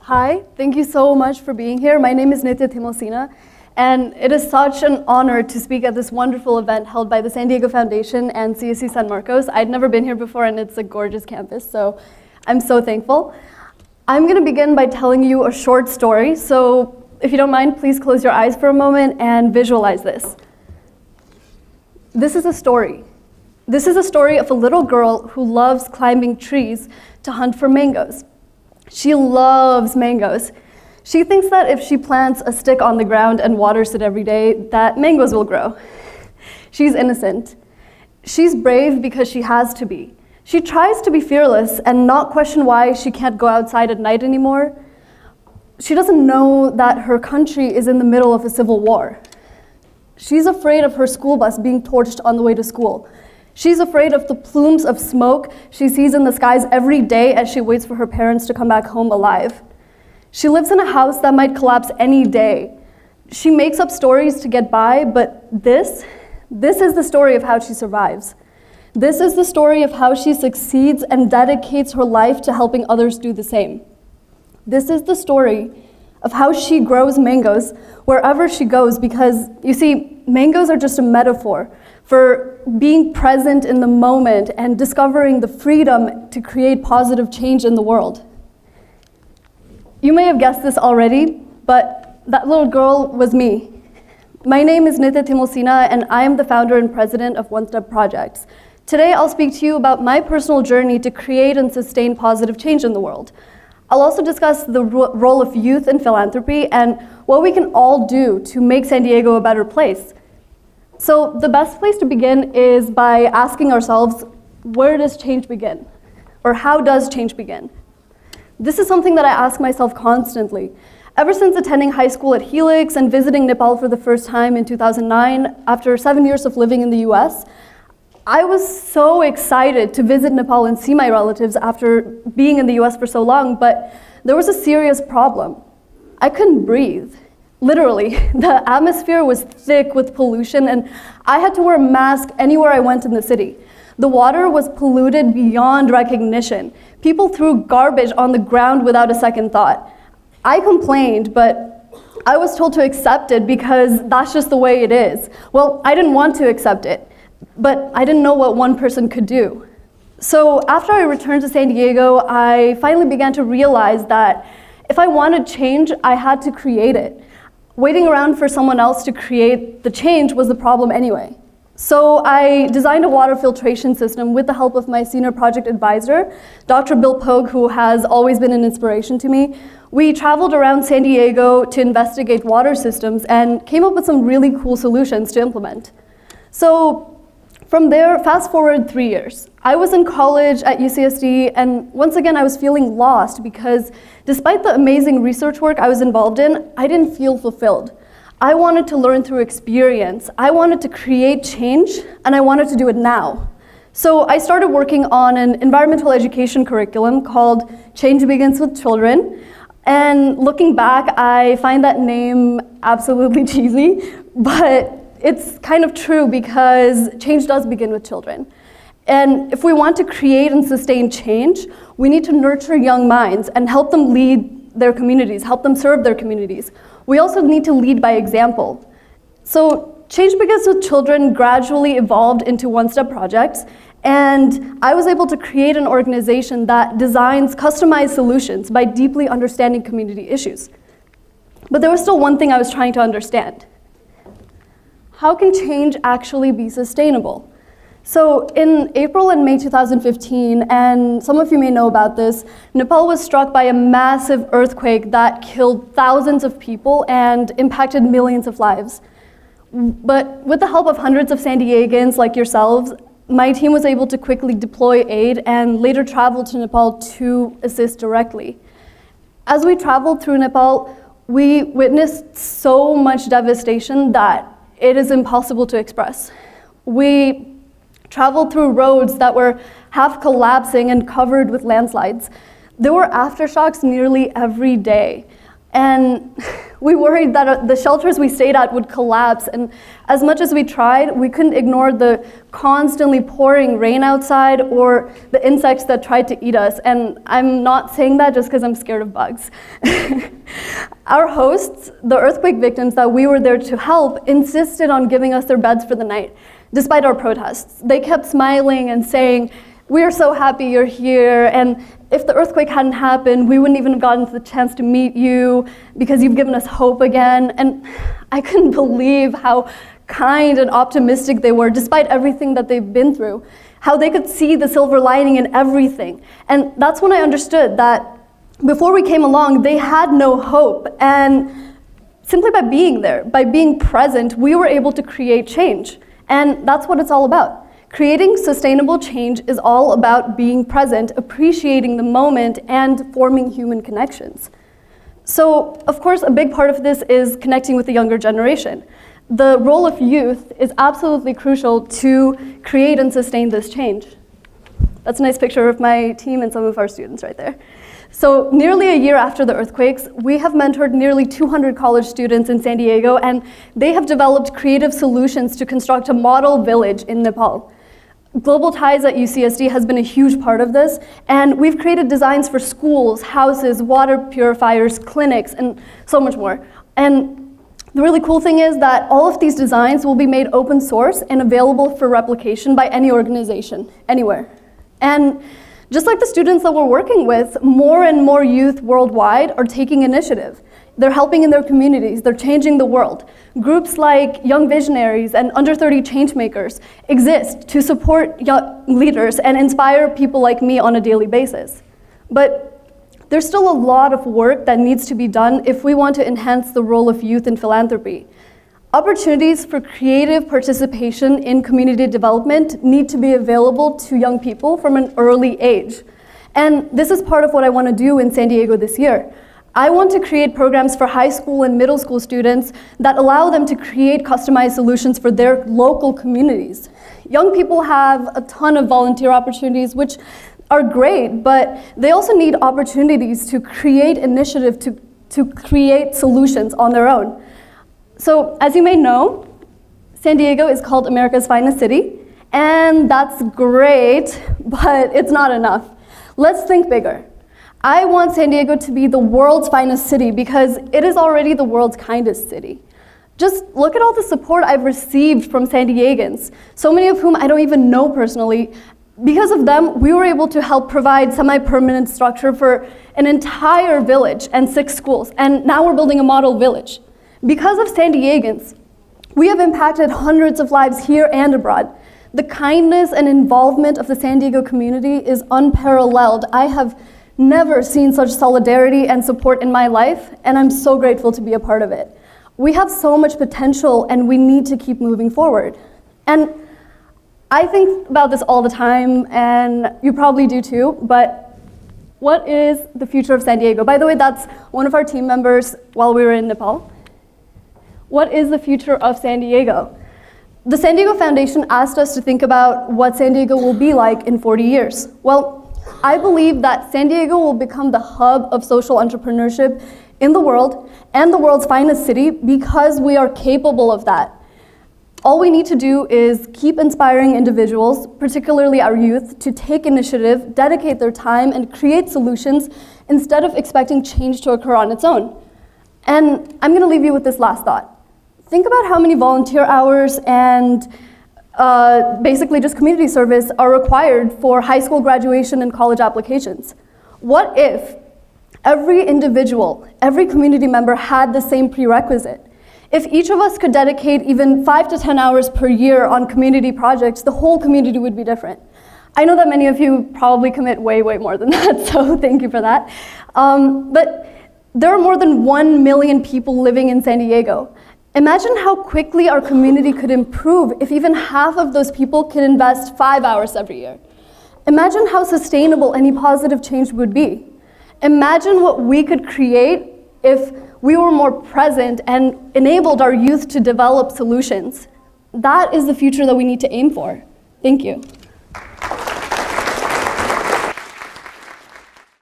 Hi, thank you so much for being here. My name is Nitya Timalsina, and it is such an honor to speak at this wonderful event held by the San Diego Foundation and CSC San Marcos. I'd never been here before, and it's a gorgeous campus, so I'm so thankful. I'm going to begin by telling you a short story, so if you don't mind, please close your eyes for a moment and visualize this. This is a story. This is a story of a little girl who loves climbing trees to hunt for mangoes. She loves mangoes. She thinks that if she plants a stick on the ground and waters it every day, that mangoes will grow. She's innocent. She's brave because she has to be. She tries to be fearless and not question why she can't go outside at night anymore. She doesn't know that her country is in the middle of a civil war. She's afraid of her school bus being torched on the way to school. She's afraid of the plumes of smoke she sees in the skies every day as she waits for her parents to come back home alive. She lives in a house that might collapse any day. She makes up stories to get by, but this is the story of how she survives. This is the story of how she succeeds and dedicates her life to helping others do the same. This is the story of how she grows mangoes wherever she goes, because, you see, mangoes are just a metaphor for being present in the moment and discovering the freedom to create positive change in the world. You may have guessed this already, but that little girl was me. My name is Nitya Timalsina, and I am the founder and president of One Step Projects. Today, I'll speak to you about my personal journey to create and sustain positive change in the world. I'll also discuss the role of youth in philanthropy and what we can all do to make San Diego a better place. So the best place to begin is by asking ourselves, where does change begin? Or how does change begin? This is something that I ask myself constantly. Ever since attending high school at Helix and visiting Nepal for the first time in 2009, after 7 years of living in the US, I was so excited to visit Nepal and see my relatives after being in the US for so long, but there was a serious problem. I couldn't breathe. Literally, the atmosphere was thick with pollution, and I had to wear a mask anywhere I went in the city. The water was polluted beyond recognition. People threw garbage on the ground without a second thought. I complained, but I was told to accept it because that's just the way it is. Well, I didn't want to accept it, but I didn't know what one person could do. So after I returned to San Diego, I finally began to realize that if I wanted change, I had to create it. Waiting around for someone else to create the change was the problem anyway. So I designed a water filtration system with the help of my senior project advisor, Dr. Bill Pogue, who has always been an inspiration to me. We traveled around San Diego to investigate water systems and came up with some really cool solutions to implement. So from there, fast forward 3 years. I was in college at UCSD, and once again, I was feeling lost because despite the amazing research work I was involved in, I didn't feel fulfilled. I wanted to learn through experience. I wanted to create change, and I wanted to do it now. So I started working on an environmental education curriculum called Change Begins with Children. And looking back, I find that name absolutely cheesy, but it's kind of true because change does begin with children. And if we want to create and sustain change, we need to nurture young minds and help them lead their communities, help them serve their communities. We also need to lead by example. So Change Begins with Children gradually evolved into One Step Projects, and I was able to create an organization that designs customized solutions by deeply understanding community issues. But there was still one thing I was trying to understand. How can change actually be sustainable? So in April and May 2015, and some of you may know about this, Nepal was struck by a massive earthquake that killed thousands of people and impacted millions of lives. But with the help of hundreds of San Diegans like yourselves, my team was able to quickly deploy aid and later travel to Nepal to assist directly. As we traveled through Nepal, we witnessed so much devastation that it is impossible to express. We traveled through roads that were half collapsing and covered with landslides. There were aftershocks nearly every day. And we worried that the shelters we stayed at would collapse. And as much as we tried, we couldn't ignore the constantly pouring rain outside or the insects that tried to eat us. And I'm not saying that just because I'm scared of bugs. Our hosts, the earthquake victims that we were there to help, insisted on giving us their beds for the night, despite our protests. They kept smiling and saying, "We are so happy you're here, and if the earthquake hadn't happened, we wouldn't even have gotten the chance to meet you because you've given us hope again." And I couldn't believe how kind and optimistic they were, despite everything that they've been through, how they could see the silver lining in everything. And that's when I understood that before we came along, they had no hope. And simply by being there, by being present, we were able to create change. And that's what it's all about. Creating sustainable change is all about being present, appreciating the moment, and forming human connections. So, of course, a big part of this is connecting with the younger generation. The role of youth is absolutely crucial to create and sustain this change. That's a nice picture of my team and some of our students right there. So nearly a year after the earthquakes, we have mentored nearly 200 college students in San Diego, and they have developed creative solutions to construct a model village in Nepal. Global Ties at UCSD has been a huge part of this, and we've created designs for schools, houses, water purifiers, clinics, and so much more. And the really cool thing is that all of these designs will be made open source and available for replication by any organization, anywhere. And just like the students that we're working with, more and more youth worldwide are taking initiative. They're helping in their communities, they're changing the world. Groups like Young Visionaries and Under 30 Changemakers exist to support young leaders and inspire people like me on a daily basis. But there's still a lot of work that needs to be done if we want to enhance the role of youth in philanthropy. Opportunities for creative participation in community development need to be available to young people from an early age. And this is part of what I want to do in San Diego this year. I want to create programs for high school and middle school students that allow them to create customized solutions for their local communities. Young people have a ton of volunteer opportunities, which are great, but they also need opportunities to create initiative, to create solutions on their own. So, as you may know, San Diego is called America's finest city, and that's great, but it's not enough. Let's think bigger. I want San Diego to be the world's finest city because it is already the world's kindest city. Just look at all the support I've received from San Diegans, so many of whom I don't even know personally. Because of them, we were able to help provide semi-permanent structure for an entire village and 6 schools, and now we're building a model village. Because of San Diegans, we have impacted hundreds of lives here and abroad. The kindness and involvement of the San Diego community is unparalleled. I have never seen such solidarity and support in my life, and I'm so grateful to be a part of it. We have so much potential, and we need to keep moving forward. And I think about this all the time, and you probably do too, but what is the future of San Diego? By the way, that's one of our team members while we were in Nepal. What is the future of San Diego? The San Diego Foundation asked us to think about what San Diego will be like in 40 years. Well, I believe that San Diego will become the hub of social entrepreneurship in the world and the world's finest city because we are capable of that. All we need to do is keep inspiring individuals, particularly our youth, to take initiative, dedicate their time, and create solutions instead of expecting change to occur on its own. And I'm going to leave you with this last thought. Think about how many volunteer hours and basically just community service are required for high school graduation and college applications. What if every individual, every community member had the same prerequisite? If each of us could dedicate even 5 to 10 hours per year on community projects, the whole community would be different. I know that many of you probably commit way more than that, so thank you for that. But there are more than 1 million people living in San Diego. Imagine how quickly our community could improve if even half of those people could invest 5 hours every year. Imagine how sustainable any positive change would be. Imagine what we could create if we were more present and enabled our youth to develop solutions. That is the future that we need to aim for. Thank you.